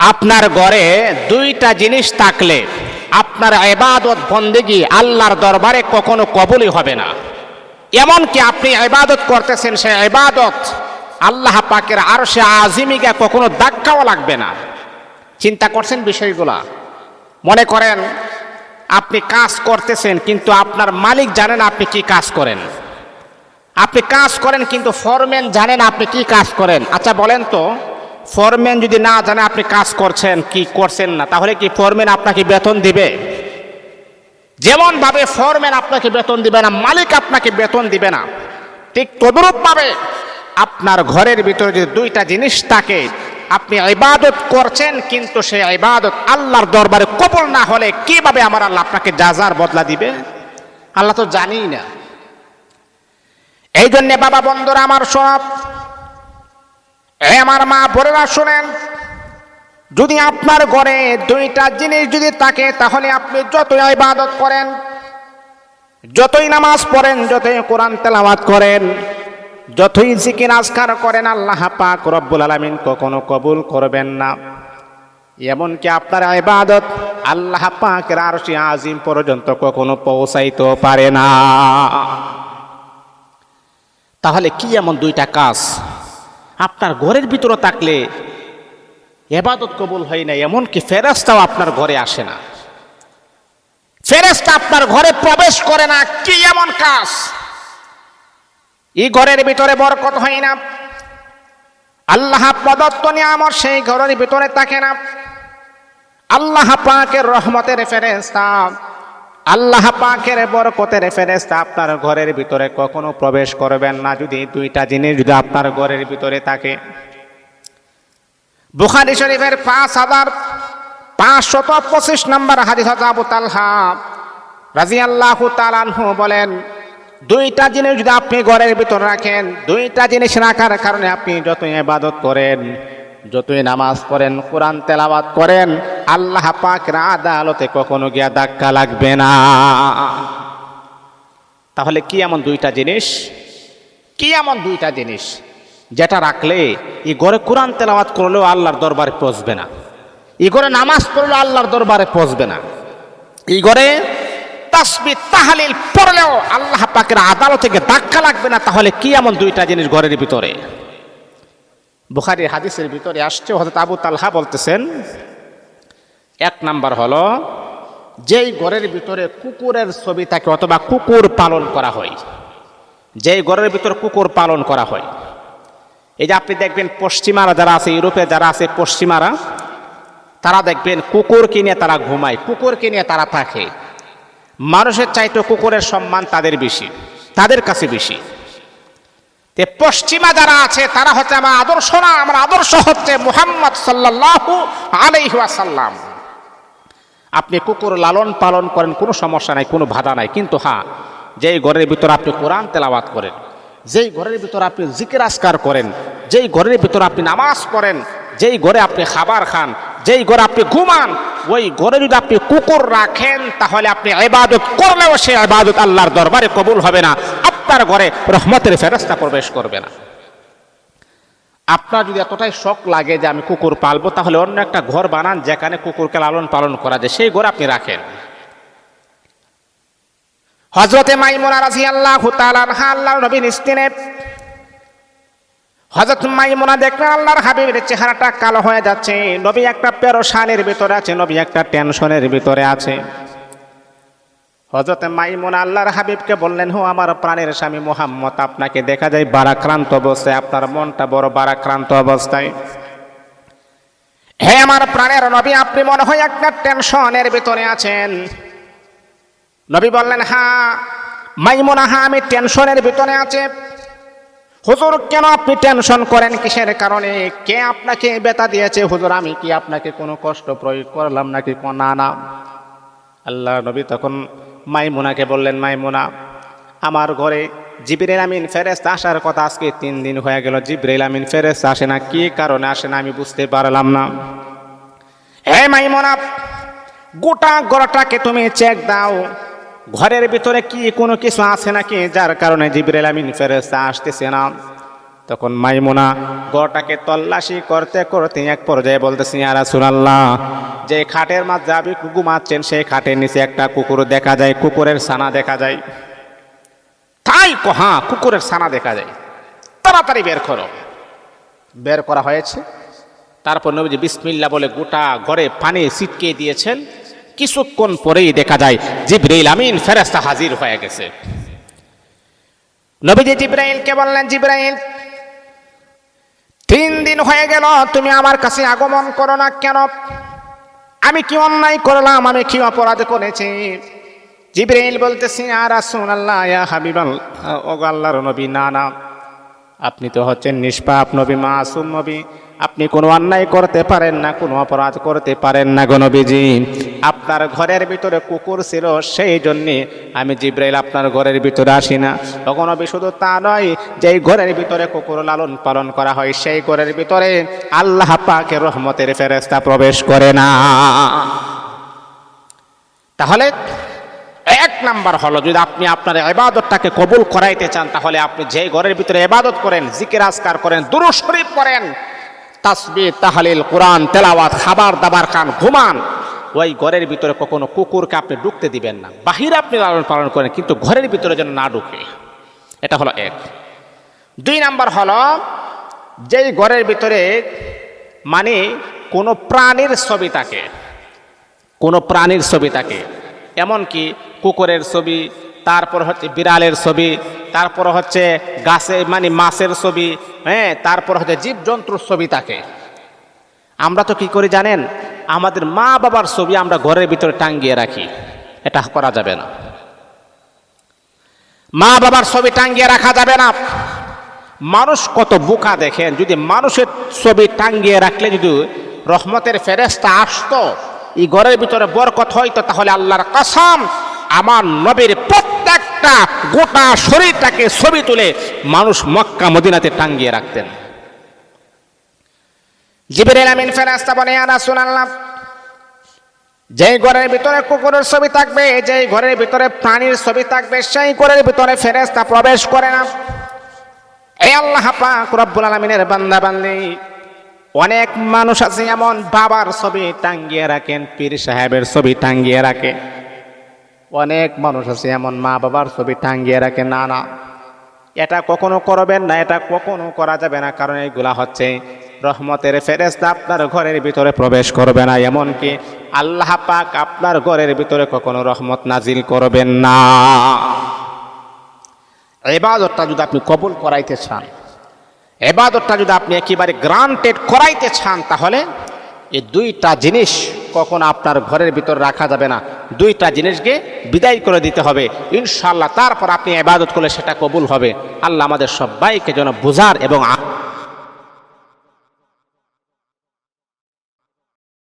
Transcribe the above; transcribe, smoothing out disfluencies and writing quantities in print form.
আপনার ঘরে দুইটা জিনিস থাকলে আপনার ইবাদত বন্দেগী আল্লাহর দরবারে কখনো কবুলই হবে না। এমনকি আপনি ইবাদত করতেছেন, সেই ইবাদত আল্লাহ পাকের আরশে আজিমিকে কখনো ধাক্কাও লাগবে না। চিন্তা করছেন বিষয়গুলা? মনে করেন আপনি কাজ করতেছেন, কিন্তু আপনার মালিক জানেন আপনি কি কাজ করেন। আপনি কাজ করেন কিন্তু ফোরম্যান জানেন আপনি কি কাজ করেন। আচ্ছা বলেন তো, ফোরম্যান যদি না জানে আপনি কাজ করছেন কি করছেন না, তাহলে কি ফোরম্যান আপনাকে বেতন দিবে? যেমন ভাবে ফোরম্যান আপনাকে বেতন দিবে না, মালিক আপনাকে বেতন দিবে না, ঠিক তদরূপ ভাবে আপনার ঘরের ভিতরে যদি দুইটা জিনিস থাকে, আপনি ইবাদত করছেন কিন্তু সেই ইবাদত আল্লাহর দরবারে কবুল না হলে কিভাবে আমার আল্লাহ আপনাকে জাযার বদলা দিবে? আল্লাহ তো জানিই না। এই জন্যে বাবা বন্ধুরা আমার সব, আমার মা বোনেরা শুনেন, যদি আপনার ঘরে দুইটা জিনিস যদি থাকে, তাহলে আপনি যতই ইবাদত করেন, যতই নামাজ পড়েন, যতই কোরআন তেলাওয়াত করেন, যতই জিকির আজকার করেন, আল্লাহ পাক রব্বুল আলামিন কখনো কবুল করবেন না। এমনকি আপনার ইবাদত আল্লাহ পাকের আরশে আজিম পর্যন্ত কখনো পৌঁছাইতে পারে না। তাহলে কি এমন দুইটা কাজ আপনার ঘরের ভিতরে থাকলে ইবাদত কবুল হয় না? এমনকি ফেরেশতাও আপনার ঘরে আসে না, ফেরেশতা আপনার ঘরে প্রবেশ করে না। কি এমন কাজ? এই ঘরের ভিতরে বরকত হয় না, আল্লাহ প্রদত্ত নিয়ামত সেই ঘরের ভিতরে থাকে না। আল্লাহ পাকের রহমতের ফেরেশতা, আল্লাহ পাকের বরকতের ফেরেশতা আপনার ঘরের ভিতরে কখনো প্রবেশ করবেন না যদি দুইটা জিনিস যদি আপনার ঘরের ভিতরে থাকে। বুখারী শরীফের 5525 নম্বর হাদিস হযরত আবু তালহা রাদিয়াল্লাহু তাআলা আনহু বলেন, দুইটা জিনিস যদি আপনি ঘরের ভিতর রাখেন, দুইটা জিনিস রাখার কারণে আপনি যতই ইবাদত করেন, যতই নামাজ পড়েন, কোরআন তেলাওয়াত করেন, আল্লাহ পাকের আদালতে কখনো গিয়া ধাক্কা লাগবে না। তাহলে কি এমন দুইটা জিনিস, কি এমন দুইটা জিনিস যেটা রাখলে এই ঘরে কোরআন তেলাওয়াত করলেও আল্লাহর দরবারে পৌঁছবে না, এই ঘরে নামাজ পড়লেও আল্লাহর দরবারে পৌঁছবে না, এই ঘরে তাসবিহ তাহলিল পড়লেও আল্লাহ পাকের আদালত থেকে ধাক্কা লাগবে না? তাহলে কি এমন দুইটা জিনিস ঘরের ভিতরে? বুখারীর হাদিসের ভিতরে আসছে, হযরত আবু তালহা বলতেছেন, এক নাম্বার হলো যেই ঘরের ভিতরে কুকুরের ছবি থাকে অথবা কুকুর পালন করা হয়, যেই ঘরের ভিতরে কুকুর পালন করা হয়। এই যে আপনি দেখবেন পশ্চিমারা যারা আছে, ইউরোপে যারা আছে পশ্চিমারা, তারা দেখবেন কুকুর কিনে তারা ঘুমায়, কুকুর কিনে তারা থাকে। মানুষের চাইতে কুকুরের সম্মান তাদের বেশি, তাদের কাছে বেশি। পশ্চিমা যারা আছে তারা হচ্ছে আমার আদর্শ না, আমার আদর্শ হচ্ছে মুহাম্মদ সাল্লাল্লাহু আলাইহি ওয়াসাল্লাম। আপনি কুকুর লালন পালন করেন, কোনো সমস্যা নাই, কোনো বাধা নাই, কিন্তু হ্যাঁ, যেই ঘরের ভিতর আপনি কোরআন তেলাওয়াত করেন, যেই ঘরের ভিতর আপনি জিকির আজকার করেন, যেই ঘরের ভিতর আপনি নামাজ পড়েন, যেই ঘরে আপনি খাবার খান, যেই ঘরে আপনি ঘুমান, ওই ঘরে যদি আপনি কুকুর রাখেন, তাহলে আপনি ইবাদত করলেও সেই ইবাদত আল্লাহর দরবারে কবুল হবে না, আপনার ঘরে রহমতের ফেরেশতা প্রবেশ করবে না। আপনার যদি এতটাই শখ লাগে যে আমি কুকুর পালবো, তাহলে অন্য একটা ঘর বানান যেখানে কুকুরকে লালন পালন করা যায়, সেই ঘরে আপনি রাখেন। হযরতে মাইমুনা রাদিয়াল্লাহু তাআলা আনহা আল্লাহর নবীর স্ত্রী, হযরত মাইমুনা দেখলেন আল্লাহর হাবিবের চেহারাটা কালো হয়ে যাচ্ছে, নবী একটা পেরেশানির ভিতরে আছে, নবী একটা টেনশনের ভিতরে আছে। হযরত মাইমুনা আল্লাহর হাবিবকে বললেন, হো আমার প্রাণের স্বামী মুহাম্মদ, আপনাকে দেখা যায় ভারাক্রান্ত অবস্থায়, আপনার মনটা বড় ভারাক্রান্ত অবস্থায়। হে আমার প্রাণের নবী, আপনি মনে হয় একটা টেনশনের ভিতরে আছেন। নবী বললেন, হ্যাঁ মাইমুনা, হ্যাঁ আমি টেনশনের ভিতরে আছি। হুজুর কেন আপনি টেনশন করেন, কিসের কারণে, কে আপনাকে ব্যথা দিয়েছে? হুজুর আমি কি আপনাকে কোনো কষ্ট প্রয়োগ করলাম নাকি? না না। আল্লাহ নবী তখন মাইমুনাকে বললেন, মাইমুনা, আমার ঘরে জিবরিল আমিন ফেরেশতা আসার কথা, আজকে 3 দিন হয়ে গেল জিবরিল আমিন ফেরেশতা আসে না, কি কারণে আসে না আমি বুঝতে পারলাম না। হে মাইমুনা, গোটা ঘরটাকে তুমি চেক দাও, ঘরের ভিতরে কি কোনো কিছু আছে নাকি যার কারণে জিবরিল আমিন ফেরেশতা আসতেছে না? তখন মাইমুনা ঘরটাকে তল্লাশি করতে করতে এক পর্যায়ে বলতেছি, ইয়া রাসূলুল্লাহ, যে খাটের মাঝে আপনি ঘুমাচ্ছেন সেই খাটের নিচে একটা কুকুর দেখা যায়, কুকুরের ছানা দেখা যায়। তাই হ্যাঁ, কুকুরের ছানা দেখা যায়, তাড়াতাড়ি বের করো। বের করা হয়েছে। তারপর নবীজি বিসমিল্লাহ বলে গোটা ঘরে পানি ছিটকে দিয়েছেন। কিছুক্ষণ পরেই দেখা যায় জিবরাইল আমিন ফেরেশতা হাজির হয়ে গেছে। নবীজি জিবরাইলকে বললেন, জিবরাইল, 3 দিন হয়ে গেল তুমি আমার কাছে আগমন করো না কেন? আমি কি অন্যায় করলাম? আমি কি অপরাধ করেছি? জিবরাইল বলতেছি, ইয়া রাসূলুল্লাহ, ইয়া হাবিবাল্লাহ, ও আল্লাহর নবী, না না, আপনি তো হচ্ছেন নিষ্পাপ নবী, মাসুম নবী, আপনি কোনো অন্যায় করতে পারেন না, কোনো অপরাধ করতে পারেন না গো নবীজি। আপনার ঘরের ভিতরে কুকুর ছিল, সেই জন্যে আমি জিবরাইল আপনার ঘরের ভিতরে আসি না। তখন নবী শুধু তা নয়, যেই ঘরের ভিতরে কুকুর লালন পালন করা হয় সেই ঘরের ভিতরে আল্লাহ পাকের রহমতের ফেরেশতা প্রবেশ করে না। তাহলে 1 নাম্বার হলো, যদি আপনি আপনার ইবাদতটাকে কবুল করাইতে চান, তাহলে আপনি যে ঘরের ভিতরে ইবাদত করেন, জিকির আজকার করেন, দুরূদ শরীফ পড়েন, তাসবিহ, তাহলিল, কোরআন তেলাওয়াত, খাবার দাবার খান, ঘুমান, ওই ঘরের ভিতরে কখনো কুকুরকে আপনি ঢুকতে দিবেন না। বাহিরে আপনি লালন পালন করেন, কিন্তু ঘরের ভিতরে যেন না ঢুকে। এটা হলো 1। 2 নাম্বার হলো, যেই ঘরের ভিতরে মানে কোনো প্রাণীর ছবি থাকে, কোনো প্রাণীর ছবি থাকে, এমনকি কুকুরের ছবি, তারপর হচ্ছে বিড়ালের ছবি, তারপর হচ্ছে গাছে মানে মাছের ছবি, হ্যাঁ, তারপর হচ্ছে জীবজন্তুর ছবি থাকে। আমরা তো কি করি জানেন, আমাদের মা বাবার ছবি আমরা ঘরের ভিতরে টাঙ্গিয়ে রাখি। এটা করা যাবে না। মা বাবার ছবি টাঙ্গিয়ে রাখা যাবে না। মানুষ কত বোকা দেখেন, যদি মানুষের ছবি টাঙ্গিয়ে রাখলে যদি রহমতের ফেরেশতা আসতো, এই ঘরের ভিতরে বরকত হইতো, তাহলে আল্লাহর কসম আমার নবীর প্রত্যেকটা গোটা শরীরটাকে ছবি তুলে মানুষ মক্কা মদিনাতে টাঙ্গিয়ে রাখতেন। জিবরাইল আমিন ফেরেশতা বলে, ইয়া রাসূলুল্লাহ, যেই ঘরের ভিতরে কুকুরের ছবি থাকবে, যেই ঘরের ভিতরে প্রাণীর ছবি থাকবে, সেই ঘরের ভিতরে ফেরেশতা প্রবেশ করে না। এই আল্লাহ পাক রব্বুল আলামিনের বান্দা বান্দি, অনেক মানুষ আছে এমন বাবার ছবি টাঙ্গিয়ে রাখেন, পীর সাহেবের ছবি টাঙ্গিয়ে রাখে। অনেক মানুষ আছে এমন মা বাবার ছবি টাঙ্গিয়ে রাখে। না না, এটা কখনো করবেন না, এটা কখনো করা যাবে না। কারণ এইগুলা হচ্ছে রহমতের ফেরেশতা আপনার ঘরের ভিতরে প্রবেশ করবে না, এমনকি আল্লাহ পাক আপনার ঘরের ভিতরে কখনো রহমত নাজিল করবেন না। ইবাদতটা যদি আপনি কবুল করাইতে চান, ইবাদতটা যদি আপনি একেবারে গ্রান্টেড করাইতে চান, তাহলে এই 2টা জিনিস কখনো আপনার ঘরের ভিতর রাখা যাবে না। 2টা জিনিসকে বিদায় করে দিতে হবে ইনশাআল্লাহ। তারপর আপনি ইবাদত করলে সেটা কবুল হবে। আল্লাহ আমাদের সবাইকে যেন বুঝার এবং